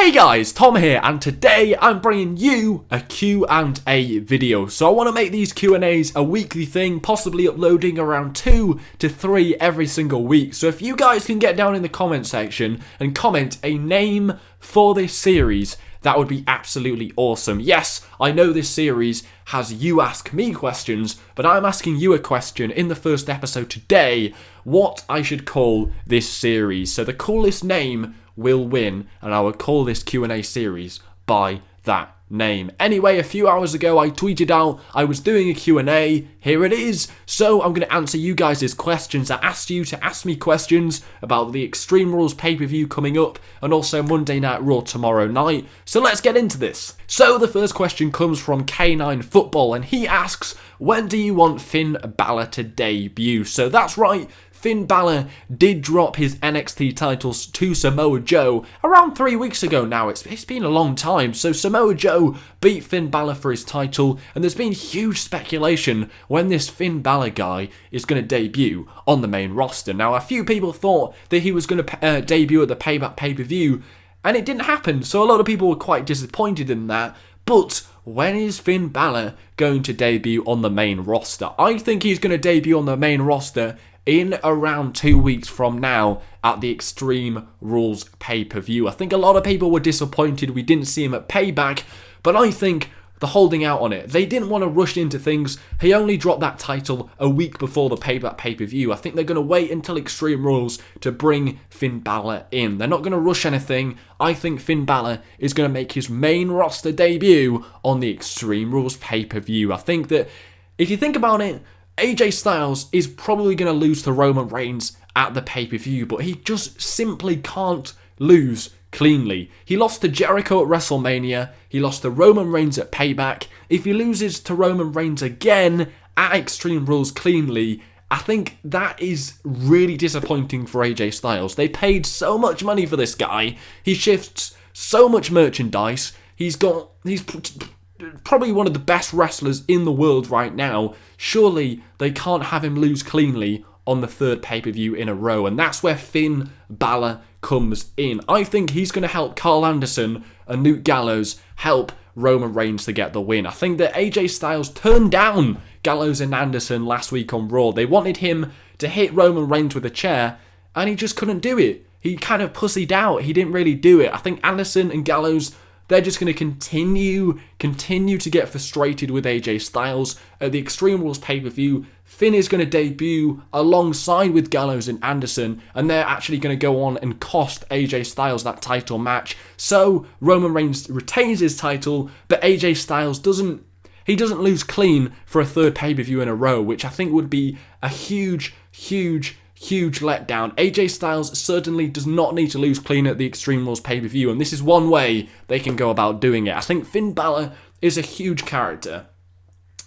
Hey guys, Tom here, and today I'm bringing you a Q&A video. So I want to make these Q&As a weekly thing, possibly uploading around 2 to 3 every single week. So if you guys can get down in the comment section and comment a name for this series, that would be absolutely awesome. Yes, I know this series has you ask me questions, but I'm asking you a question in the first episode today, what I should call this series. So the coolest name will win, and I will call this Q&A series by that name. Anyway, a few hours ago I tweeted out I was doing a Q&A. Here it is. So I'm going to answer you guys' questions. I asked you to ask me questions about the Extreme Rules pay-per-view coming up and also Monday Night Raw tomorrow night. So let's get into this. So the first question comes from K9 Football, and he asks, when do you want Finn Balor to debut? So that's right, Finn Balor did drop his NXT titles to Samoa Joe around 3 weeks ago now. It's been a long time. So Samoa Joe beat Finn Balor for his title, and there's been huge speculation when this Finn Balor guy is going to debut on the main roster. Now, a few people thought that he was going to debut at the Payback pay-per-view, and it didn't happen. So a lot of people were quite disappointed in that. But when is Finn Balor going to debut on the main roster? I think he's going to debut on the main roster in around 2 weeks from now at the Extreme Rules pay-per-view. I think a lot of people were disappointed we didn't see him at Payback, but I think they're holding out on it. They didn't want to rush into things. He only dropped that title a week before the Payback pay-per-view. I think they're going to wait until Extreme Rules to bring Finn Balor in. They're not going to rush anything. I think Finn Balor is going to make his main roster debut on the Extreme Rules pay-per-view. I think that, if you think about it, AJ Styles is probably going to lose to Roman Reigns at the pay-per-view, but he just simply can't lose cleanly. He lost to Jericho at WrestleMania, he lost to Roman Reigns at Payback. If he loses to Roman Reigns again at Extreme Rules cleanly, I think that is really disappointing for AJ Styles. They paid so much money for this guy, he shifts so much merchandise, he's probably one of the best wrestlers in the world right now. Surely they can't have him lose cleanly on the third pay-per-view in a row, and that's where Finn Balor comes in. I think he's going to help Carl Anderson and Luke Gallows help Roman Reigns to get the win. I think that AJ Styles turned down Gallows and Anderson last week on Raw. They wanted him to hit Roman Reigns with a chair, and he just couldn't do it. He kind of pussied out. He didn't really do it. I think Anderson and Gallows, they're just going to continue to get frustrated with AJ Styles. At the Extreme Rules pay-per-view, Finn is going to debut alongside with Gallows and Anderson, and they're actually going to go on and cost AJ Styles that title match. So Roman Reigns retains his title, but AJ Styles doesn't lose clean for a third pay-per-view in a row, which I think would be a huge letdown. AJ Styles certainly does not need to lose clean at the Extreme Rules pay-per-view, and this is one way they can go about doing it. I think Finn Balor is a huge character.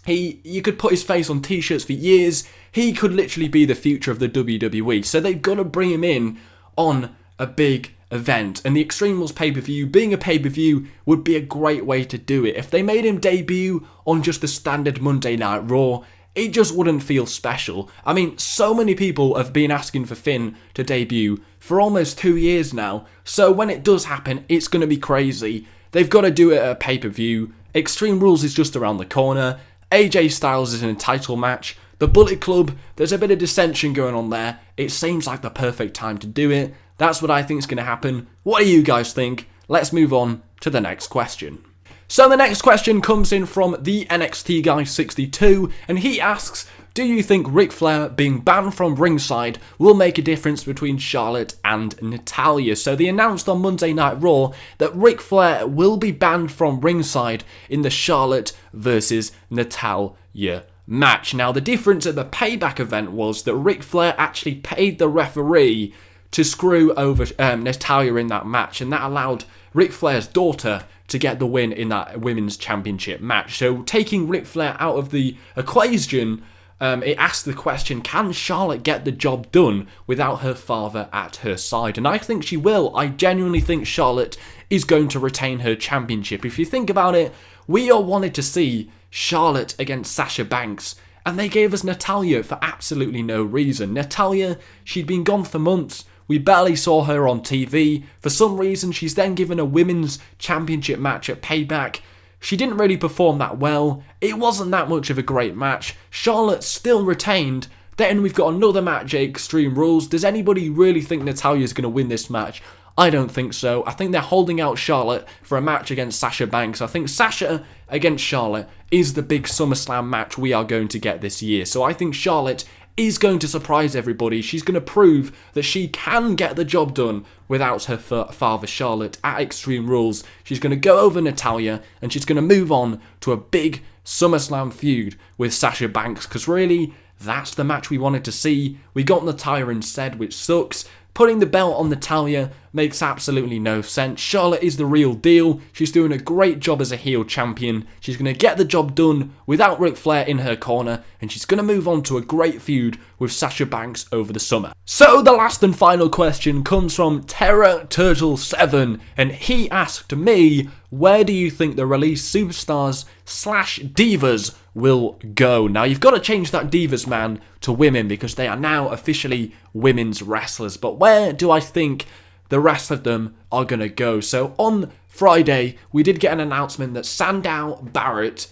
You could put his face on t-shirts for years. He could literally be the future of the WWE. So they've got to bring him in on a big event. And the Extreme Rules pay-per-view, being a pay-per-view, would be a great way to do it. If they made him debut on just the standard Monday Night Raw, it just wouldn't feel special. I mean, so many people have been asking for Finn to debut for almost 2 years now. So when it does happen, it's going to be crazy. They've got to do it at a pay-per-view. Extreme Rules is just around the corner. AJ Styles is in a title match. The Bullet Club, there's a bit of dissension going on there. It seems like the perfect time to do it. That's what I think is going to happen. What do you guys think? Let's move on to the next question. So the next question comes in from the NXT Guy 62, and he asks, do you think Ric Flair being banned from ringside will make a difference between Charlotte and Natalya? So they announced on Monday Night Raw that Ric Flair will be banned from ringside in the Charlotte versus Natalya match. Now, the difference at the Payback event was that Ric Flair actually paid the referee to screw over Natalya in that match, and that allowed Ric Flair's daughter to get the win in that Women's Championship match. So taking Ric Flair out of the equation, it asked the question, can Charlotte get the job done without her father at her side? And I think she will. I genuinely think Charlotte is going to retain her championship. If you think about it, we all wanted to see Charlotte against Sasha Banks, and they gave us Natalya for absolutely no reason. Natalya, she'd been gone for months. We barely saw her on TV. For some reason, she's then given a women's championship match at Payback. She didn't really perform that well. It wasn't that much of a great match. Charlotte still retained. Then we've got another match at Extreme Rules. Does anybody really think Natalya's going to win this match? I don't think so. I think they're holding out Charlotte for a match against Sasha Banks. I think Sasha against Charlotte is the big SummerSlam match we are going to get this year. So I think Charlotte is going to surprise everybody. She's going to prove that she can get the job done without her father Charlotte at Extreme Rules. She's going to go over Natalya and she's going to move on to a big SummerSlam feud with Sasha Banks, because really, that's the match we wanted to see. We got Natalya instead, which sucks. Putting the belt on Natalya makes absolutely no sense. Charlotte is the real deal. She's doing a great job as a heel champion. She's going to get the job done without Ric Flair in her corner, and she's going to move on to a great feud with Sasha Banks over the summer. So the last and final question comes from Terra Turtle 7, and he asked me, where do you think the released superstars / divas will go? Now, you've got to change that divas, man, to women, because they are now officially women's wrestlers. But where do I think the rest of them are going to go? So on Friday, we did get an announcement that Sandow, Barrett,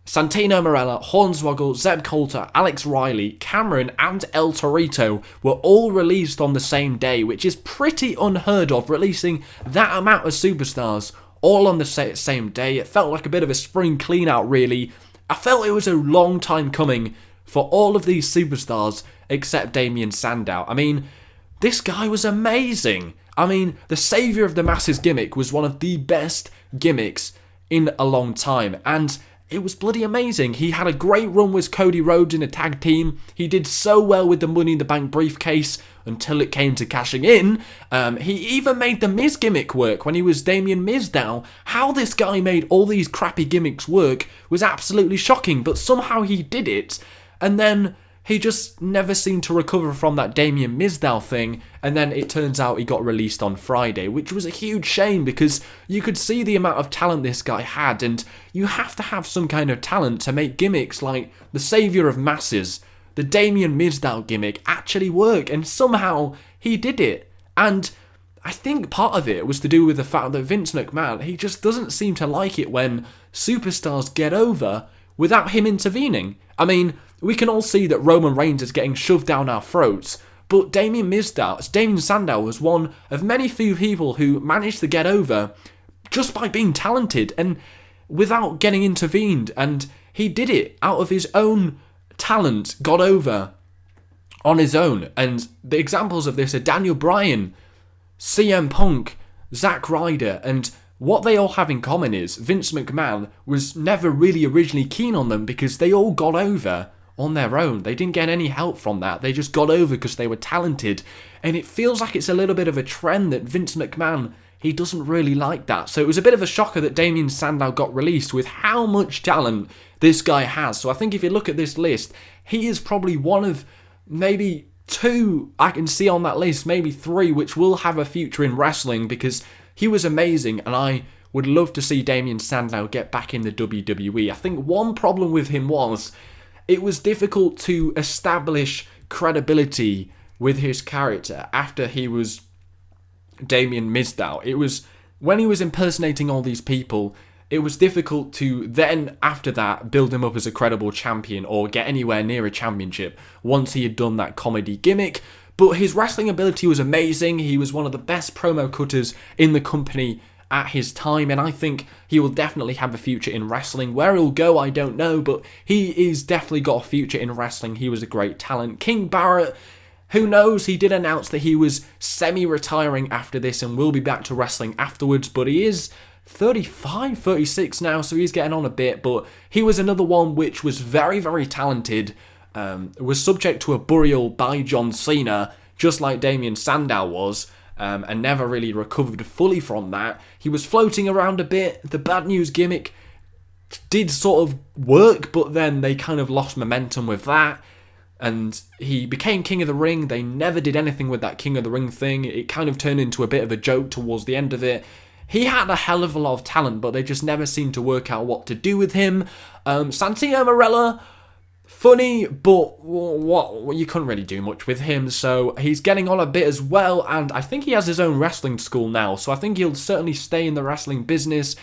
Santino Marella, Hornswoggle, Zeb Coulter, Alex Riley, Cameron and El Torito were all released on the same day, which is pretty unheard of, releasing that amount of superstars all on the same day. It felt like a bit of a spring clean out, really. I felt it was a long time coming for all of these superstars except Damien Sandow. I mean, this guy was amazing. I mean, the Saviour of the Masses gimmick was one of the best gimmicks in a long time, and it was bloody amazing. He had a great run with Cody Rhodes in a tag team. He did so well with the Money in the Bank briefcase until it came to cashing in. He even made the Miz gimmick work when he was Damien Mizdow. How this guy made all these crappy gimmicks work was absolutely shocking, but somehow he did it, and then he just never seemed to recover from that Damien Mizdow thing, and then it turns out he got released on Friday, which was a huge shame because you could see the amount of talent this guy had, and you have to have some kind of talent to make gimmicks like the Saviour of Masses, the Damien Mizdow gimmick actually work, and somehow he did it. And I think part of it was to do with the fact that Vince McMahon, he just doesn't seem to like it when superstars get over without him intervening. I mean, we can all see that Roman Reigns is getting shoved down our throats, but Damien Sandow was one of many few people who managed to get over just by being talented and without getting intervened, and he did it out of his own talent, got over on his own. And the examples of this are Daniel Bryan, CM Punk, Zack Ryder, and what they all have in common is Vince McMahon was never really originally keen on them because they all got over on their own. They didn't get any help from that. They just got over because they were talented. And it feels like it's a little bit of a trend that Vince McMahon, he doesn't really like that. So it was a bit of a shocker that Damien Sandow got released with how much talent this guy has. So I think if you look at this list, he is probably one of maybe two I can see on that list, maybe three, which will have a future in wrestling because he was amazing, and I would love to see Damien Sandow get back in the WWE. I think one problem with him was it was difficult to establish credibility with his character after he was Damien Mizdow. It was when he was impersonating all these people, it was difficult to then, after that, build him up as a credible champion or get anywhere near a championship once he had done that comedy gimmick. But his wrestling ability was amazing. He was one of the best promo cutters in the company at his time, and I think he will definitely have a future in wrestling. Where he'll go, I don't know, but he is definitely got a future in wrestling. He was a great talent. King Barrett, who knows? He did announce that he was semi-retiring after this and will be back to wrestling afterwards, but he is 35, 36 now, so he's getting on a bit, but he was another one which was very, very talented, was subject to a burial by John Cena, just like Damien Sandow was, and never really recovered fully from that. He was floating around a bit. The bad news gimmick did sort of work, but then they kind of lost momentum with that, and he became King of the Ring. They never did anything with that King of the Ring thing. It kind of turned into a bit of a joke towards the end of it. He had a hell of a lot of talent, but they just never seemed to work out what to do with him. Santino Marella, Funny, but what you couldn't really do much with him, so he's getting on a bit as well, and I think he has his own wrestling school now, so I think he'll certainly stay in the wrestling business,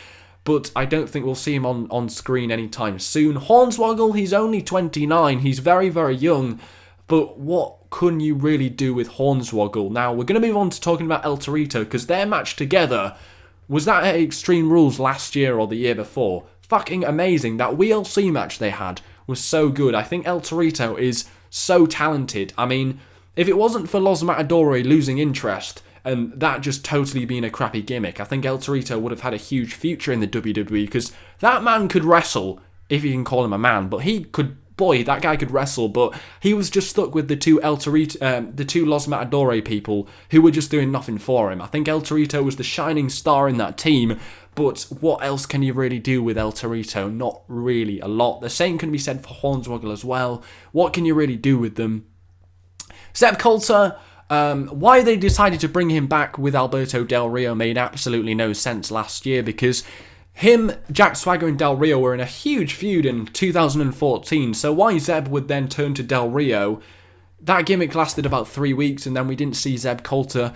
but I don't think we'll see him on screen anytime soon. Hornswoggle, he's only 29, he's very, very young, but what can you really do with Hornswoggle? Now, we're going to move on to talking about El Torito, because their match together, was that at Extreme Rules last year or the year before? Fucking amazing. That WLC match they had was so good. I think El Torito is so talented. I mean, if it wasn't for Los Matadores losing interest and that just totally being a crappy gimmick, I think El Torito would have had a huge future in the WWE, because that man could wrestle, if you can call him a man, but he could, boy, that guy could wrestle, but he was just stuck with the two the two Los Matadores people who were just doing nothing for him. I think El Torito was the shining star in that team, but what else can you really do with El Torito? Not really a lot. The same can be said for Hornswoggle as well. What can you really do with them? Zeb Coulter, why they decided to bring him back with Alberto Del Rio made absolutely no sense last year, because him, Jack Swagger and Del Rio were in a huge feud in 2014, so why Zeb would then turn to Del Rio? That gimmick lasted about 3 weeks, and then we didn't see Zeb Coulter.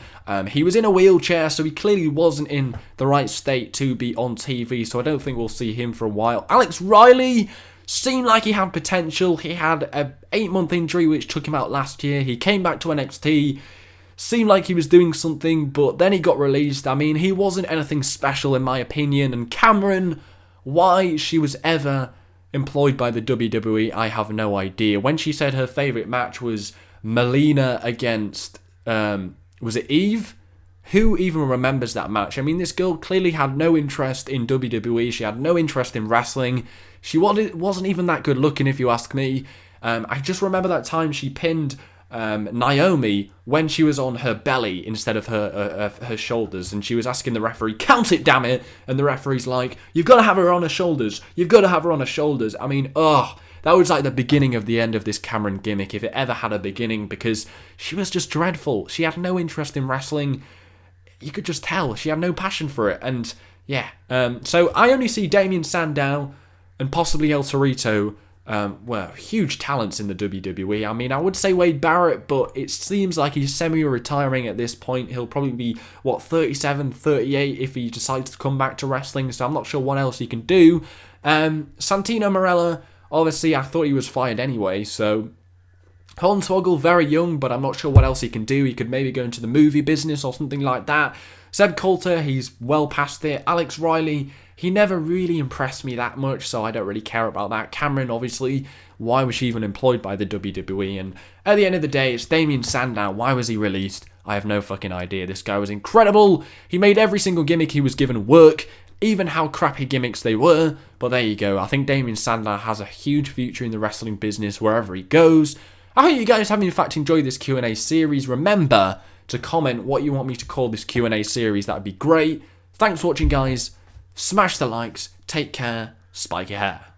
He was in a wheelchair, so he clearly wasn't in the right state to be on TV, so I don't think we'll see him for a while. Alex Riley seemed like he had potential. He had a 8-month injury which took him out last year. He came back to NXT, seemed like he was doing something, but then he got released. I mean, he wasn't anything special in my opinion, and Cameron, why she was ever employed by the WWE, I have no idea. When she said her favourite match was Melina against, was it Eve? Who even remembers that match? I mean, this girl clearly had no interest in WWE. She had no interest in wrestling. She wasn't even that good looking, if you ask me. I just remember that time she pinned Naomi when she was on her belly instead of her shoulders, and she was asking the referee, count it, damn it, and the referee's like, you've got to have her on her shoulders, you've got to have her on her shoulders. I mean, that was like the beginning of the end of this Cameron gimmick, if it ever had a beginning, because she was just dreadful. She had no interest in wrestling. You could just tell she had no passion for it, and yeah, so I only see Damien Sandow and possibly El Torito, huge talents in the WWE. I mean, I would say Wade Barrett, but it seems like he's semi-retiring at this point. He'll probably be, 37, 38 if he decides to come back to wrestling, so I'm not sure what else he can do. Santino Marella, obviously, I thought he was fired anyway, so Hornswoggle, very young, but I'm not sure what else he can do. He could maybe go into the movie business or something like that. Zeb Coulter, he's well past it. Alex Riley, he never really impressed me that much, so I don't really care about that. Cameron, obviously, why was she even employed by the WWE? And at the end of the day, it's Damien Sandow. Why was he released? I have no fucking idea. This guy was incredible. He made every single gimmick he was given work, even how crappy gimmicks they were. But there you go. I think Damien Sandow has a huge future in the wrestling business wherever he goes. I hope you guys have in fact enjoyed this Q&A series. Remember to comment what you want me to call this Q&A series. That would be great. Thanks for watching, guys. Smash the likes. Take care. Spike your hair.